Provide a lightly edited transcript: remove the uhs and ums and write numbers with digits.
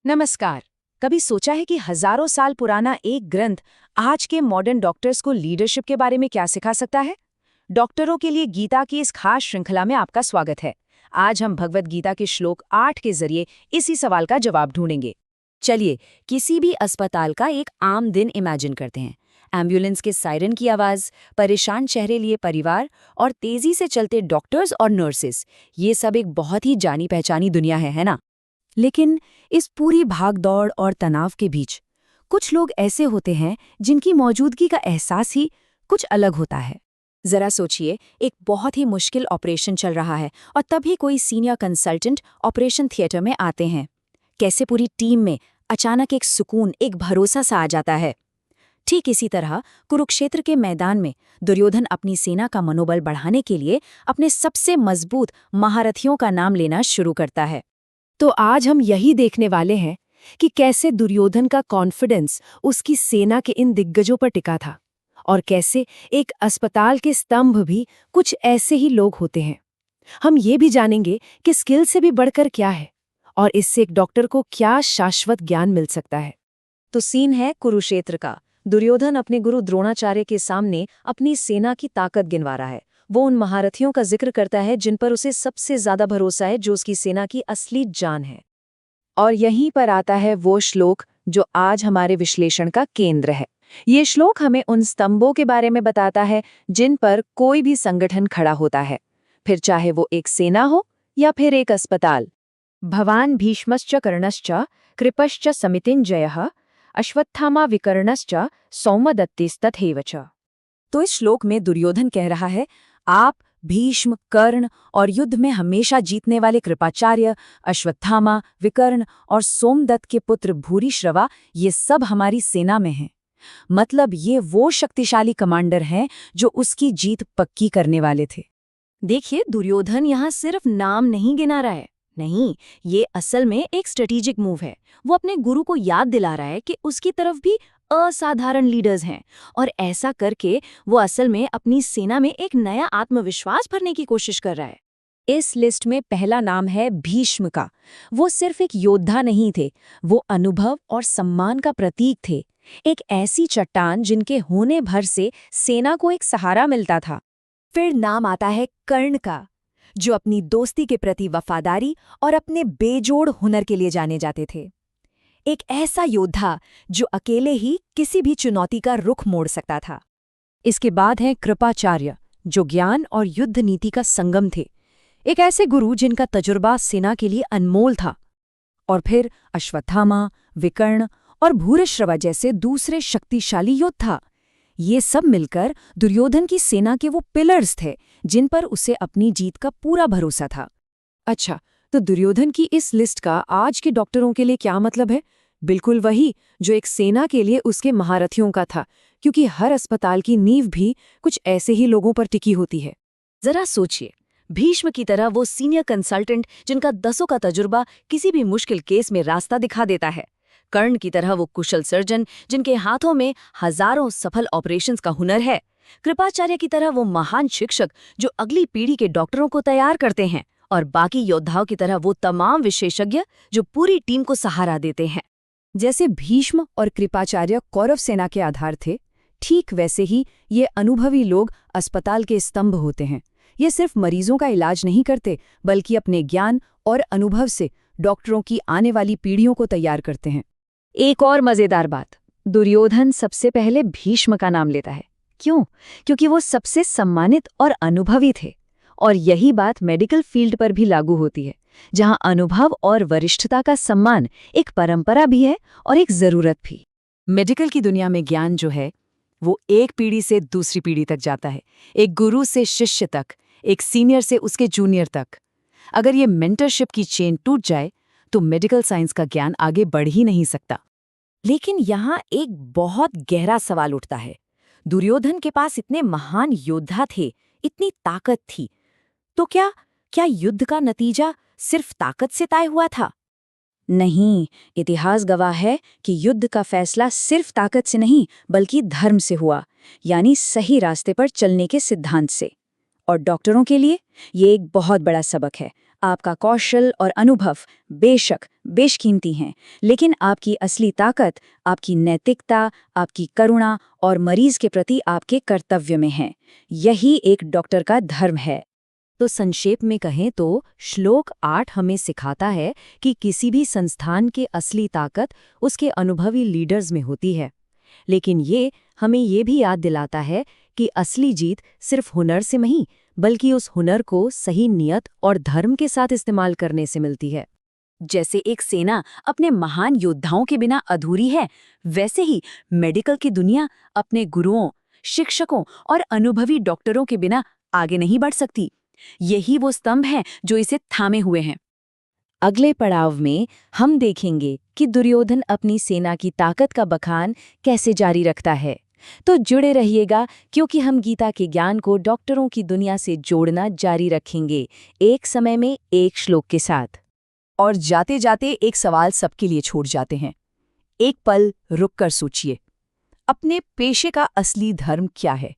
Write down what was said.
नमस्कार। कभी सोचा है कि हजारों साल पुराना एक ग्रंथ आज के मॉडर्न डॉक्टर्स को लीडरशिप के बारे में क्या सिखा सकता है? डॉक्टरों के लिए गीता की इस खास श्रृंखला में आपका स्वागत है। आज हम भगवद गीता के श्लोक 8 के जरिए इसी सवाल का जवाब ढूंढेंगे। चलिए किसी भी अस्पताल का एक आम दिन इमेजिन करते हैं। एम्बुलेंस के सायरन की आवाज, परेशान चेहरे लिए परिवार और तेजी से चलते डॉक्टर्स और नर्सेस, ये सब एक बहुत ही जानी पहचानी दुनिया है ना? लेकिन इस पूरी भागदौड़ और तनाव के बीच कुछ लोग ऐसे होते हैं जिनकी मौजूदगी का एहसास ही कुछ अलग होता है। जरा सोचिए, एक बहुत ही मुश्किल ऑपरेशन चल रहा है और तभी कोई सीनियर कंसल्टेंट ऑपरेशन थिएटर में आते हैं। कैसे पूरी टीम में अचानक एक सुकून, एक भरोसा सा आ जाता है। ठीक इसी तरह कुरुक्षेत्र के मैदान में दुर्योधन अपनी सेना का मनोबल बढ़ाने के लिए अपने सबसे मजबूत महारथियों का नाम लेना शुरू करता है। तो आज हम यही देखने वाले हैं कि कैसे दुर्योधन का कॉन्फिडेंस उसकी सेना के इन दिग्गजों पर टिका था और कैसे एक अस्पताल के स्तंभ भी कुछ ऐसे ही लोग होते हैं। हम ये भी जानेंगे कि स्किल से भी बढ़कर क्या है और इससे एक डॉक्टर को क्या शाश्वत ज्ञान मिल सकता है। तो सीन है कुरुक्षेत्र का। दुर्योधन अपने गुरु द्रोणाचार्य के सामने अपनी सेना की ताकत गिनवा रहा है। वो उन महारथियों का जिक्र करता है जिन पर उसे सबसे ज्यादा भरोसा है, जो उसकी सेना की असली जान है। और यहीं पर आता है वो श्लोक जो आज हमारे विश्लेषण का केंद्र है। ये श्लोक हमें उन स्तंभों के बारे में बताता है जिन पर कोई भी संगठन खड़ा होता है, फिर चाहे वो एक सेना हो या फिर एक अस्पताल। भवान भीष्मश्च कर्णश्च कृपश्च समितिञ्जयः अश्वत्थामा विकर्णश्च सौमदत्तिस्तथैव च। तो इस श्लोक में दुर्योधन कह रहा है, आप भीष्म, कर्ण और युद्ध में हमेशा जीतने वाले कृपाचार्य, अश्वत्थामा, विकर्ण और सोमदत्त के पुत्र भूरिश्रवा, ये सब हमारी सेना में हैं। मतलब ये वो शक्तिशाली कमांडर हैं जो उसकी जीत पक्की करने वाले थे। देखिए, दुर्योधन यहाँ सिर्फ नाम नहीं गिना रहा है। नहीं, ये असल में एक स्ट्रेटेजिक मूव है। वो अपने गुरु को याद दिला रहा है कि उसकी तरफ भी असाधारण लीडर्स हैं और ऐसा करके वो असल में अपनी सेना में एक नया आत्मविश्वास भरने की कोशिश कर रहा है। इस लिस्ट में पहला नाम है भीष्म का। वो सिर्फ एक योद्धा नहीं थे, वो अनुभव और सम्मान का प्रतीक थे। एक ऐसी चट्टान जिनके होने भर से सेना को एक सहारा मिलता था। फिर नाम आता है कर्ण का, जो अपनी दोस्ती के प्रति वफादारी और अपने बेजोड़ हुनर के लिए जाने जाते थे। एक ऐसा योद्धा जो अकेले ही किसी भी चुनौती का रुख मोड़ सकता था। इसके बाद है कृपाचार्य, जो ज्ञान और युद्ध नीति का संगम थे। एक ऐसे गुरु जिनका तजुर्बा सेना के लिए अनमोल था। और फिर अश्वत्थामा, विकर्ण और भूरिश्रवा जैसे दूसरे शक्तिशाली योद्धा। ये सब मिलकर दुर्योधन की सेना के वो पिलर्स थे जिन पर उसे अपनी जीत का पूरा भरोसा था। अच्छा, तो दुर्योधन की इस लिस्ट का आज के डॉक्टरों के लिए क्या मतलब है? बिल्कुल वही जो एक सेना के लिए उसके महारथियों का था, क्योंकि हर अस्पताल की नींव भी कुछ ऐसे ही लोगों पर टिकी होती है। जरा सोचिए, भीष्म की तरह वो सीनियर कंसल्टेंट जिनका दसों का तजुर्बा किसी भी मुश्किल केस में रास्ता दिखा देता है। कर्ण की तरह वो कुशल सर्जन जिनके हाथों में हजारों सफल ऑपरेशंस का हुनर है। कृपाचार्य की तरह वो महान शिक्षक जो अगली पीढ़ी के डॉक्टरों को तैयार करते हैं। और बाकी योद्धाओं की तरह वो तमाम विशेषज्ञ जो पूरी टीम को सहारा देते हैं। जैसे भीष्म और कृपाचार्य कौरव सेना के आधार थे, ठीक वैसे ही ये अनुभवी लोग अस्पताल के स्तंभ होते हैं। ये सिर्फ मरीजों का इलाज नहीं करते, बल्कि अपने ज्ञान और अनुभव से डॉक्टरों की आने वाली पीढ़ियों को तैयार करते हैं। एक और मजेदार बात, दुर्योधन सबसे पहले भीष्म का नाम लेता है। क्यों? क्योंकि वो सबसे सम्मानित और अनुभवी थे। और यही बात मेडिकल फील्ड पर भी लागू होती है, जहां अनुभव और वरिष्ठता का सम्मान एक परंपरा भी है और एक जरूरत भी। मेडिकल की दुनिया में ज्ञान जो है वो एक पीढ़ी से दूसरी पीढ़ी तक जाता है, एक गुरु से शिष्य तक, एक सीनियर से उसके जूनियर तक। अगर ये मेंटरशिप की चेन टूट जाए तो मेडिकल साइंस का ज्ञान आगे बढ़ ही नहीं सकता। लेकिन यहाँ एक बहुत गहरा सवाल उठता है। दुर्योधन के पास इतने महान योद्धा थे, इतनी ताकत थी, तो क्या युद्ध का नतीजा सिर्फ ताकत से तय हुआ था? नहीं, इतिहास गवाह है कि युद्ध का फैसला सिर्फ ताकत से नहीं बल्कि धर्म से हुआ, यानी सही रास्ते पर चलने के सिद्धांत से। और डॉक्टरों के लिए ये एक बहुत बड़ा सबक है। आपका कौशल और अनुभव बेशक बेशकीमती हैं, लेकिन आपकी असली ताकत आपकी नैतिकता, आपकी करुणा और मरीज के प्रति आपके कर्तव्य में है। यही एक डॉक्टर का धर्म है। तो संक्षेप में कहें तो श्लोक 8 हमें सिखाता है कि किसी भी संस्थान की असली ताकत उसके अनुभवी लीडर्स में होती है। लेकिन ये हमें ये भी याद दिलाता है कि असली जीत सिर्फ हुनर से नहीं, बल्कि उस हुनर को सही नियत और धर्म के साथ इस्तेमाल करने से मिलती है। जैसे एक सेना अपने महान योद्धाओं के बिना अधूरी है, वैसे ही मेडिकल की दुनिया अपने गुरुओं, शिक्षकों और अनुभवी डॉक्टरों के बिना आगे नहीं बढ़ सकती। यही वो स्तंभ हैं जो इसे थामे हुए हैं। अगले पड़ाव में हम देखेंगे कि दुर्योधन अपनी सेना की ताकत का बखान कैसे जारी रखता है। तो जुड़े रहिएगा, क्योंकि हम गीता के ज्ञान को डॉक्टरों की दुनिया से जोड़ना जारी रखेंगे, एक समय में एक श्लोक के साथ। और जाते जाते एक सवाल सबके लिए छोड़ जाते हैं। एक पल रुक कर सोचिए, अपने पेशे का असली धर्म क्या है?